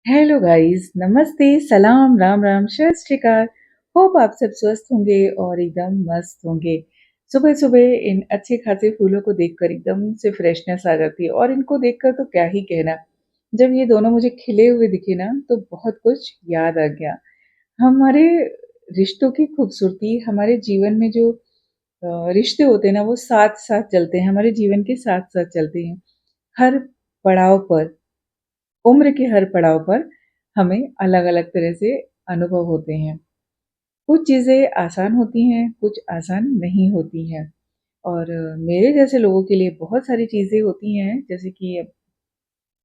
Hello guys, नमस्ते, सलाम, राम राम, सत श्री अकाल। होप आप सब स्वस्थ होंगे और एकदम मस्त होंगे। सुबह सुबह इन अच्छे खासे फूलों को देखकर एकदम से फ्रेशनेस आ जाती है और इनको देखकर तो क्या ही कहना। जब ये दोनों मुझे खिले हुए दिखे ना तो बहुत कुछ याद आ गया। हमारे रिश्तों की खूबसूरती, हमारे जीवन में जो रिश्ते होते हैं ना वो साथ साथ चलते हैं, हमारे जीवन के साथ साथ चलते हैं। हर पड़ाव पर, उम्र के हर पड़ाव पर हमें अलग-अलग तरह से अनुभव होते हैं। कुछ चीज़ें आसान होती हैं, कुछ आसान नहीं होती हैं और मेरे जैसे लोगों के लिए बहुत सारी चीज़ें होती हैं, जैसे कि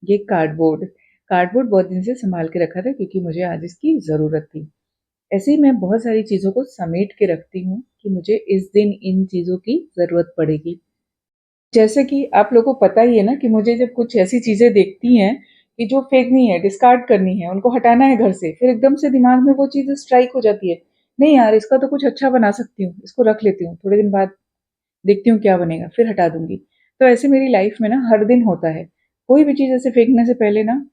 ये कार्डबोर्ड। कार्डबोर्ड बहुत दिन से सँभाल के रखा था क्योंकि मुझे आज इसकी ज़रूरत थी। ऐसे ही मैं बहुत सारी चीज़ों को समेट के रखती हूँ कि मुझे इस दिन इन चीज़ों की ज़रूरत पड़ेगी। जैसे कि आप लोगों को पता ही है ना कि मुझे जब कुछ ऐसी चीज़ें दिखती हैं कि जो फेंकनी है, डिस्कार्ड करनी है, उनको हटाना है घर से, फिर एकदम से दिमाग में वो चीज़ स्ट्राइक हो जाती है। नहीं यार, इसका तो कुछ अच्छा बना सकती हूँ, इसको रख लेती हूँ, थोड़े दिन बाद देखती हूँ क्या बनेगा, फिर हटा दूँगी। तो ऐसे मेरी लाइफ में ना हर दिन होता है। कोई भी चीज़ ऐसे फेंकने से पहले ना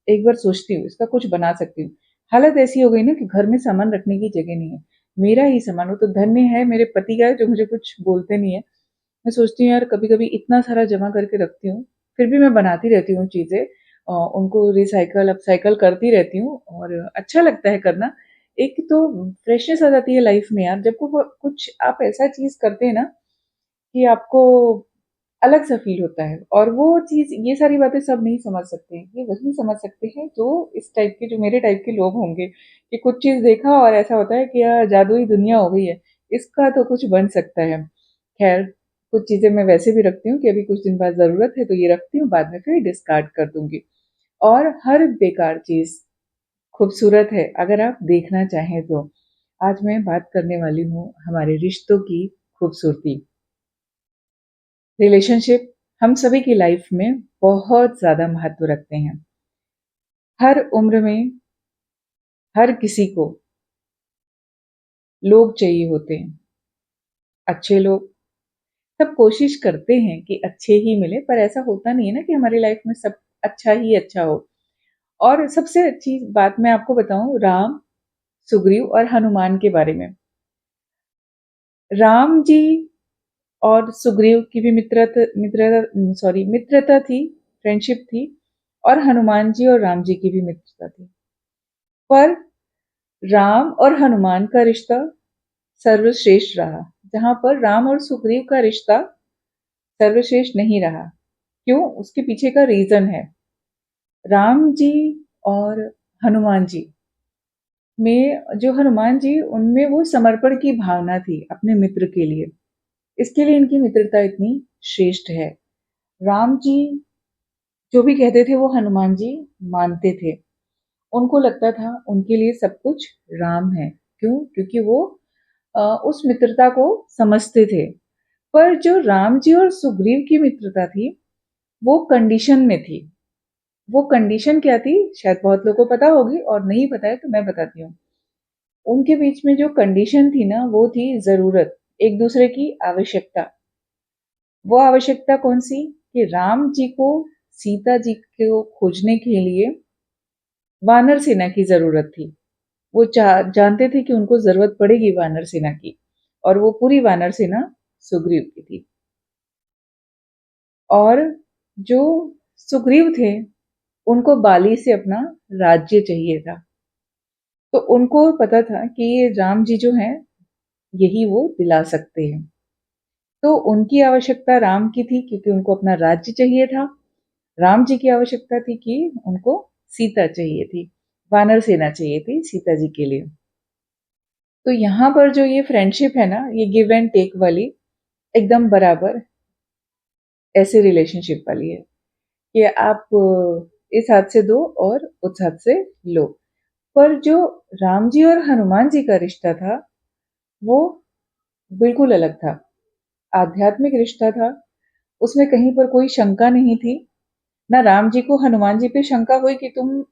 एक बार सोचती हूँ, इसका कुछ बना सकती हूँ। हालत ऐसी हो गई ना कि घर में सामान रखने की जगह नहीं है। मेरा ही सामान, वो तो धन्य है मेरे पति का जो मुझे कुछ बोलते नहीं है। मैं सोचती हूँ यार कभी-कभी इतना सारा जमा करके रखती हूँ, फिर भी मैं बनाती रहती हूँ चीज़ें, उनको रिसाइकल, अपसाइकल करती रहती हूँ और अच्छा लगता है करना। एक तो फ्रेशनेस आ जाती है लाइफ में यार, जब को कुछ आप ऐसा चीज़ करते हैं ना कि आपको अलग सा फ़ील होता है और वो चीज़, ये सारी बातें सब नहीं समझ सकते हैं। ये वही समझ सकते हैं जो इस टाइप के, जो मेरे टाइप के लोग होंगे कि कुछ चीज़ देखा और ऐसा होता है कि यार जादुई दुनिया हो गई है, इसका तो कुछ बन सकता है। ख़ैर, कुछ चीज़ें मैं वैसे भी रखती हूँ कि अभी कुछ दिन बाद ज़रूरत है तो ये रखती हूँ, बाद में फिर डिस्कार्ड कर दूँगी। और हर बेकार चीज़ खूबसूरत है अगर आप देखना चाहें तो। आज मैं बात करने वाली हूँ हमारे रिश्तों की खूबसूरती। रिलेशनशिप हम सभी की लाइफ में बहुत ज़्यादा महत्व रखते हैं। हर उम्र में हर किसी को लोग चाहिए होते हैं, अच्छे लोग। सब कोशिश करते हैं कि अच्छे ही मिले, पर ऐसा होता नहीं है ना कि हमारी लाइफ में सब अच्छा ही अच्छा हो। और सबसे अच्छी बात मैं आपको बताऊँ, राम, सुग्रीव और हनुमान के बारे में। राम जी और सुग्रीव की भी मित्रता थी, फ्रेंडशिप थी, और हनुमान जी और राम जी की भी मित्रता थी। पर राम और हनुमान का रिश्ता सर्वश्रेष्ठ रहा, जहाँ पर राम और सुग्रीव का रिश्ता सर्वश्रेष्ठ नहीं रहा। क्यों? उसके पीछे का रीज़न है। राम जी और हनुमान जी में, जो हनुमान जी, उनमें वो समर्पण की भावना थी अपने मित्र के लिए। इसके लिए इनकी मित्रता इतनी श्रेष्ठ है। राम जी जो भी कहते थे वो हनुमान जी मानते थे। उनको लगता था उनके लिए सब कुछ राम है। क्यों? क्योंकि वो उस मित्रता को समझते थे। पर जो राम जी और सुग्रीव की मित्रता थी, वो कंडीशन में थी। वो कंडीशन क्या थी? शायद बहुत लोगों को पता होगी, और नहीं पता है तो मैं बताती हूँ। उनके बीच में जो कंडीशन थी ना, वो थी ज़रूरत, एक दूसरे की आवश्यकता। वो आवश्यकता कौन सी? कि राम जी को सीता जी को खोजने के लिए वानर सेना की ज़रूरत थी। वो जानते थे कि उनको ज़रूरत पड़ेगी वानर सेना की, और वो पूरी वानर सेना सुग्रीव की थी। और जो सुग्रीव थे, उनको बाली से अपना राज्य चाहिए था। तो उनको पता था कि ये राम जी जो हैं, यही वो दिला सकते हैं। तो उनकी आवश्यकता राम की थी क्योंकि उनको अपना राज्य चाहिए था। राम जी की आवश्यकता थी कि उनको सीता चाहिए थी, वानर सेना चाहिए थी सीता जी के लिए। तो यहाँ पर जो ये फ्रेंडशिप है ना, ये गिव एंड टेक वाली, एकदम बराबर ऐसे रिलेशनशिप वाली है कि आप इस हाथ से दो और उस हाथ से लो। पर जो राम जी और हनुमान जी का रिश्ता था, वो बिल्कुल अलग था। आध्यात्मिक रिश्ता था। उसमें कहीं पर कोई शंका नहीं थी। ना राम जी को हनुमान जी पे शंका हुई कि तुम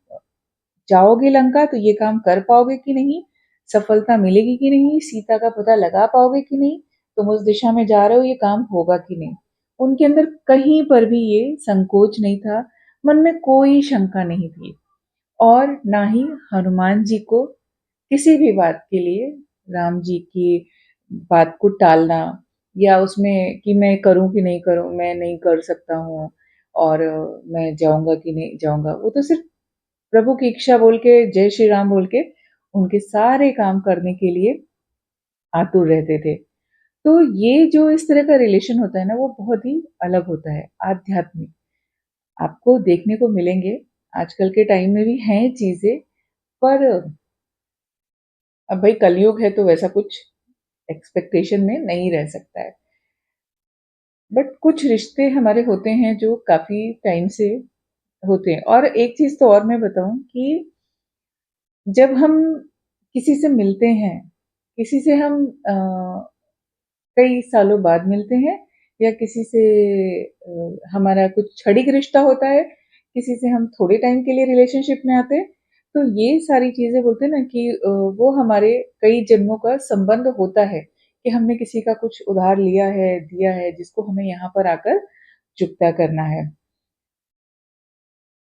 जाओगे लंका तो ये काम कर पाओगे कि नहीं, सफलता मिलेगी कि नहीं, सीता का पता लगा पाओगे कि नहीं, तुम उस दिशा में जा रहे हो, ये काम होगा कि नहीं। उनके अंदर कहीं पर भी ये संकोच नहीं था, मन में कोई शंका नहीं थी। और ना ही हनुमान जी को किसी भी बात के लिए राम जी की बात को टालना या उसमें कि मैं करूं कि नहीं करूं, मैं नहीं कर सकता हूँ और मैं जाऊंगा कि नहीं जाऊंगा, वो तो सिर्फ प्रभु की इच्छा बोल के जय श्री राम बोल के उनके सारे काम करने के लिए आतुर रहते थे। तो ये जो इस तरह का रिलेशन होता है ना, वो बहुत ही अलग होता है, आध्यात्मिक। आपको देखने को मिलेंगे, आजकल के टाइम में भी हैं चीजें, पर अब भाई कलयुग है तो वैसा कुछ एक्सपेक्टेशन में नहीं रह सकता है। बट कुछ रिश्ते हमारे होते हैं जो काफी टाइम से होते हैं। और एक चीज तो और मैं बताऊं कि जब हम किसी से मिलते हैं, किसी से हम कई सालों बाद मिलते हैं, या किसी से हमारा कुछ क्षणिक रिश्ता होता है, किसी से हम थोड़े टाइम के लिए रिलेशनशिप में आते हैं, तो ये सारी चीजें बोलते हैं ना कि वो हमारे कई जन्मों का संबंध होता है, कि हमने किसी का कुछ उधार लिया है, दिया है, जिसको हमें यहाँ पर आकर चुकता करना है।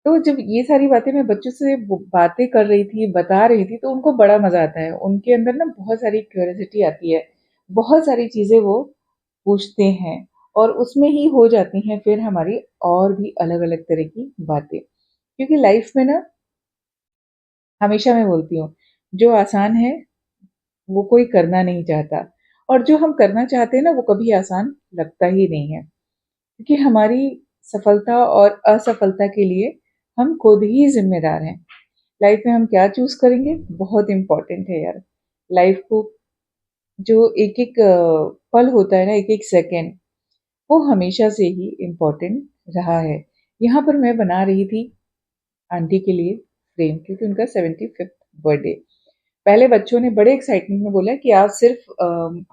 तो जब ये सारी बातें मैं बच्चों से बातें कर रही थी, बता रही थी, तो उनको बड़ा मजा आता है। उनके अंदर ना बहुत सारी क्यूरियोसिटी आती है, बहुत सारी चीजें वो पूछते हैं, और उसमें ही हो जाती हैं फिर हमारी और भी अलग अलग तरह की बातें। क्योंकि लाइफ में ना, हमेशा मैं बोलती हूँ, जो आसान है वो कोई करना नहीं चाहता, और जो हम करना चाहते हैं ना, वो कभी आसान लगता ही नहीं है। क्योंकि हमारी सफलता और असफलता के लिए हम खुद ही जिम्मेदार हैं। लाइफ में हम क्या चूज करेंगे बहुत इंपॉर्टेंट है यार। लाइफ को जो एक एक पल होता है ना, एक एक सेकेंड, वो हमेशा से ही इम्पोर्टेंट रहा है। यहाँ पर मैं बना रही थी आंटी के लिए फ्रेम, क्योंकि उनका 75th बर्थडे। पहले बच्चों ने बड़े एक्साइटमेंट में बोला कि आप सिर्फ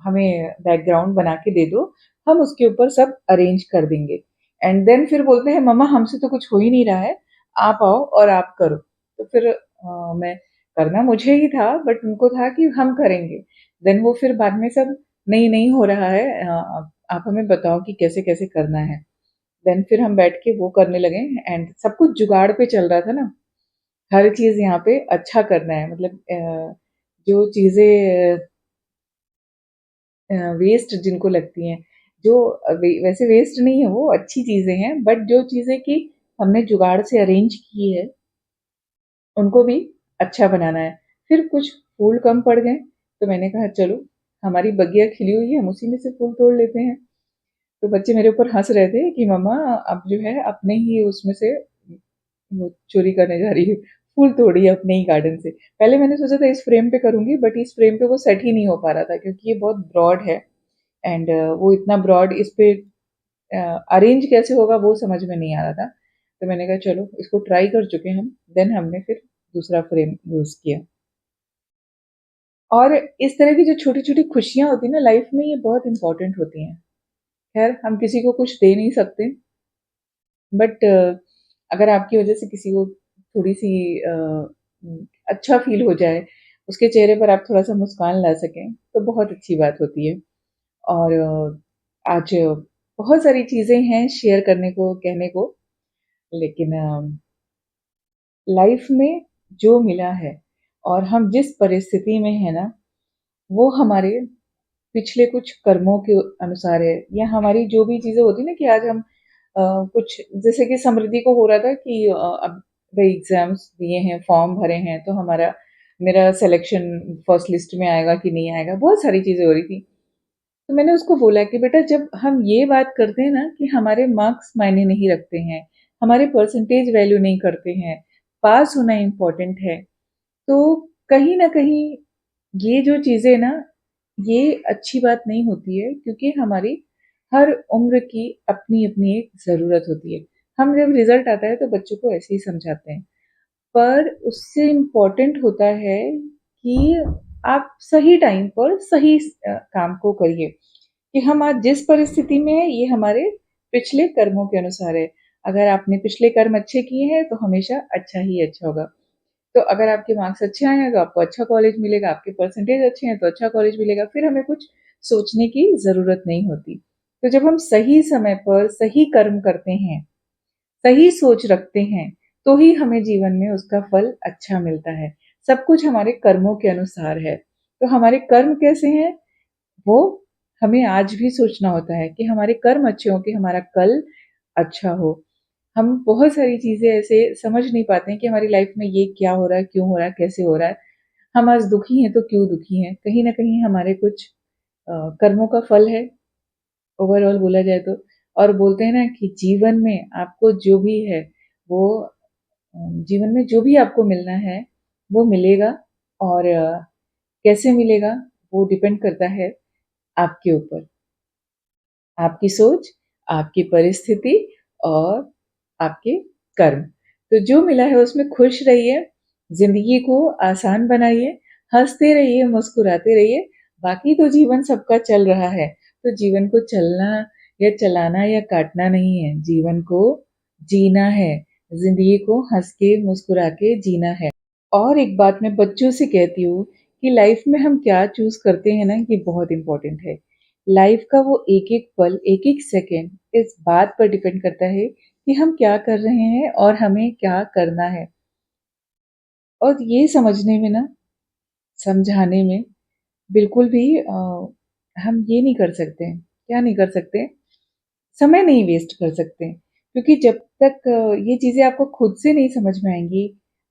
हमें बैकग्राउंड बना के दे दो, हम उसके ऊपर सब अरेंज कर देंगे। एंड देन फिर बोलते हैं मम्मा हमसे तो कुछ हो ही नहीं रहा है, आप आओ और आप करो। तो फिर मैं करना मुझे ही था, बट उनको था कि हम करेंगे। देन वो फिर बाद में सब नहीं नहीं हो रहा है, आप हमें बताओ कि कैसे कैसे करना है। देन फिर हम बैठ के वो करने लगे। एंड सब कुछ जुगाड़ पे चल रहा था ना, हर चीज यहाँ पे अच्छा करना है, मतलब जो चीजें वेस्ट जिनको लगती हैं, जो वैसे वेस्ट नहीं है, वो अच्छी चीजें हैं, बट जो चीजें कि हमने जुगाड़ से अरेंज की है, उनको भी अच्छा बनाना है। फिर कुछ फूल कम पड़ गए, तो मैंने कहा चलो, हमारी बगिया खिली हुई है, हम उसी में से फूल तोड़ लेते हैं। तो बच्चे मेरे ऊपर हंस रहे थे कि मम्मा अब जो है अपने ही उसमें से वो चोरी करने जा रही है, फूल तोड़ी है अपने ही गार्डन से। पहले मैंने सोचा था इस फ्रेम पे करूंगी, बट इस फ्रेम पे वो सेट ही नहीं हो पा रहा था, क्योंकि ये बहुत ब्रॉड है। एंड वो इतना ब्रॉड, इस पे अरेंज कैसे होगा वो समझ में नहीं आ रहा था। तो मैंने कहा चलो इसको ट्राई कर चुके हम, देन हमने फिर दूसरा फ्रेम यूज किया। और इस तरह की जो छोटी छोटी खुशियां होती है ना लाइफ में, ये बहुत इंपॉर्टेंट होती हैं। खैर हम किसी को कुछ दे नहीं सकते, बट अगर आपकी वजह से किसी को थोड़ी सी अच्छा फील हो जाए, उसके चेहरे पर आप थोड़ा सा मुस्कान ला सकें, तो बहुत अच्छी बात होती है। और आज बहुत सारी चीजें हैं शेयर करने को, कहने को, लेकिन लाइफ में जो मिला है और हम जिस परिस्थिति में है ना, वो हमारे पिछले कुछ कर्मों के अनुसार है, या हमारी जो भी चीजें होती ना कि आज हम कुछ, जैसे कि समृद्धि को हो रहा था कि अब भाई एग्जाम्स दिए हैं, फॉर्म भरे हैं, तो हमारा मेरा सिलेक्शन फर्स्ट लिस्ट में आएगा कि नहीं आएगा, बहुत सारी चीजें हो रही थी। तो मैंने उसको बोला कि बेटा जब हम ये बात करते हैं ना कि हमारे मार्क्स मायने नहीं रखते हैं, हमारे परसेंटेज वैल्यू नहीं करते हैं, पास होना इम्पोर्टेंट है, तो कहीं ना कहीं ये जो चीजें ना, ये अच्छी बात नहीं होती है, क्योंकि हमारी हर उम्र की अपनी अपनी एक जरूरत होती है। हम जब रिजल्ट आता है तो बच्चों को ऐसे ही समझाते हैं, पर उससे इम्पोर्टेंट होता है कि आप सही टाइम पर सही काम को करिए। कि हम आज जिस परिस्थिति में है, ये हमारे पिछले कर्मों के अनुसार है। अगर आपने पिछले कर्म अच्छे किए हैं तो हमेशा अच्छा ही अच्छा होगा। तो अगर आपके मार्क्स अच्छे आए हैं तो आपको अच्छा कॉलेज मिलेगा, आपके परसेंटेज अच्छे हैं तो अच्छा कॉलेज मिलेगा, फिर हमें कुछ सोचने की जरूरत नहीं होती। तो जब हम सही समय पर सही कर्म करते हैं, सही सोच रखते हैं, तो ही हमें जीवन में उसका फल अच्छा मिलता है। सब कुछ हमारे कर्मों के अनुसार है। तो हमारे कर्म कैसे हैं, वो हमें आज भी सोचना होता है कि हमारे कर्म अच्छे हों कि हमारा कल अच्छा हो। हम बहुत सारी चीज़ें ऐसे समझ नहीं पाते हैं कि हमारी लाइफ में ये क्या हो रहा है, क्यों हो रहा है, कैसे हो रहा है। हम आज दुखी हैं तो क्यों दुखी हैं? कहीं न कहीं हमारे कुछ कर्मों का फल है, ओवरऑल बोला जाए तो। और बोलते हैं ना कि जीवन में आपको जो भी है वो जीवन में जो भी आपको मिलना है वो मिलेगा। और कैसे मिलेगा वो डिपेंड करता है आपके ऊपर, आपकी सोच, आपकी परिस्थिति और आपके कर्म। तो जो मिला है उसमें खुश रहिए, ज़िंदगी को आसान बनाइए, हँसते रहिए, मुस्कुराते रहिए। बाकी तो जीवन सबका चल रहा है, तो जीवन को चलना या चलाना या काटना नहीं है, जीवन को जीना है। ज़िंदगी को हँस के, मुस्कुरा के जीना है। और एक बात मैं बच्चों से कहती हूँ कि लाइफ में हम क्या चूज़ करते हैं ना, ये बहुत इम्पोर्टेंट है। लाइफ का वो एक-एक पल, एक-एक सेकंड इस बात पर डिपेंड करता है कि हम क्या कर रहे हैं और हमें क्या करना है। और ये समझने में ना, समझाने में बिल्कुल भी हम ये नहीं कर सकते हैं, क्या नहीं कर सकते? समय नहीं वेस्ट कर सकते हैं। क्योंकि जब तक ये चीज़ें आपको खुद से नहीं समझ में आएँगी,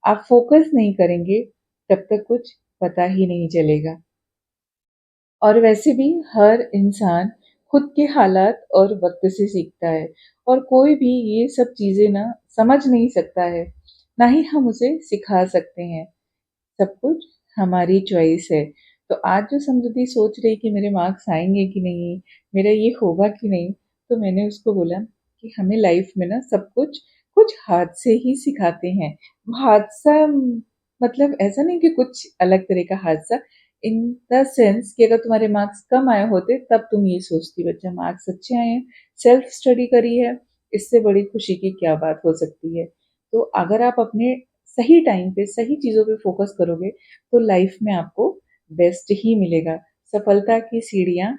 आप फ़ोकस नहीं करेंगे, तब तक कुछ पता ही नहीं चलेगा। और वैसे भी हर इंसान खुद के हालात और वक़्त से सीखता है, और कोई भी ये सब चीज़ें ना समझ नहीं सकता है, ना ही हम उसे सिखा सकते हैं। सब कुछ हमारी चॉइस है। तो आज जो समृद्धि सोच रही कि मेरे मार्क्स आएँगे कि नहीं, मेरा ये होगा कि नहीं, तो मैंने उसको बोला कि हमें लाइफ़ में ना सब कुछ कुछ हादसे ही सिखाते हैं। हादसा मतलब ऐसा नहीं कि कुछ अलग तरह का हादसा, इन द सेंस कि अगर तुम्हारे मार्क्स कम आए होते तब तुम ये सोचती बच्चा मार्क्स अच्छे आए हैं, सेल्फ स्टडी करी है, इससे बड़ी खुशी की क्या बात हो सकती है। तो अगर आप अपने सही टाइम पे सही चीज़ों पे फ़ोकस करोगे तो लाइफ में आपको बेस्ट ही मिलेगा। सफलता की सीढ़ियाँ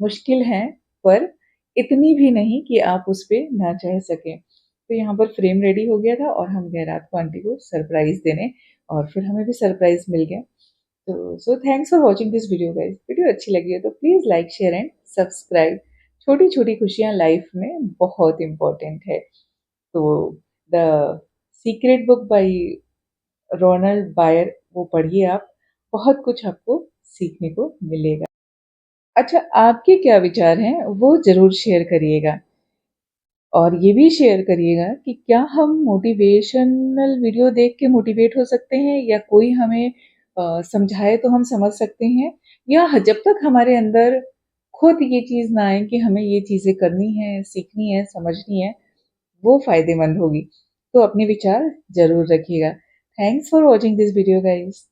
मुश्किल हैं, पर इतनी भी नहीं कि आप उस पे ना चढ़ सकें। तो यहाँ पर फ्रेम रेडी हो गया था और हम गए रात को आंटी को सरप्राइज़ देने, और फिर हमें भी सरप्राइज़ मिल गया। तो so thanks for watching this video guys. Video अच्छी लगी है तो please like, share and subscribe. छोटी-छोटी खुशियाँ लाइफ में बहुत इम्पोर्टेंट है। तो the secret book by Ronald Byrne वो पढ़िए आप, बहुत कुछ आपको सीखने को मिलेगा। अच्छा, आपके क्या विचार हैं वो ज़रूर शेयर करिएगा। और ये भी शेयर करिएगा कि क्या हम मोटिवेशनल वीडियो देख के मोटिवेट हो सकते हैं, या कोई हमें समझाए तो हम समझ सकते हैं, या जब तक हमारे अंदर खुद ये चीज़ ना आए कि हमें ये चीज़ें करनी है, सीखनी है, समझनी है, वो फ़ायदेमंद होगी। तो अपने विचार ज़रूर रखिएगा। Thanks for watching this video guys.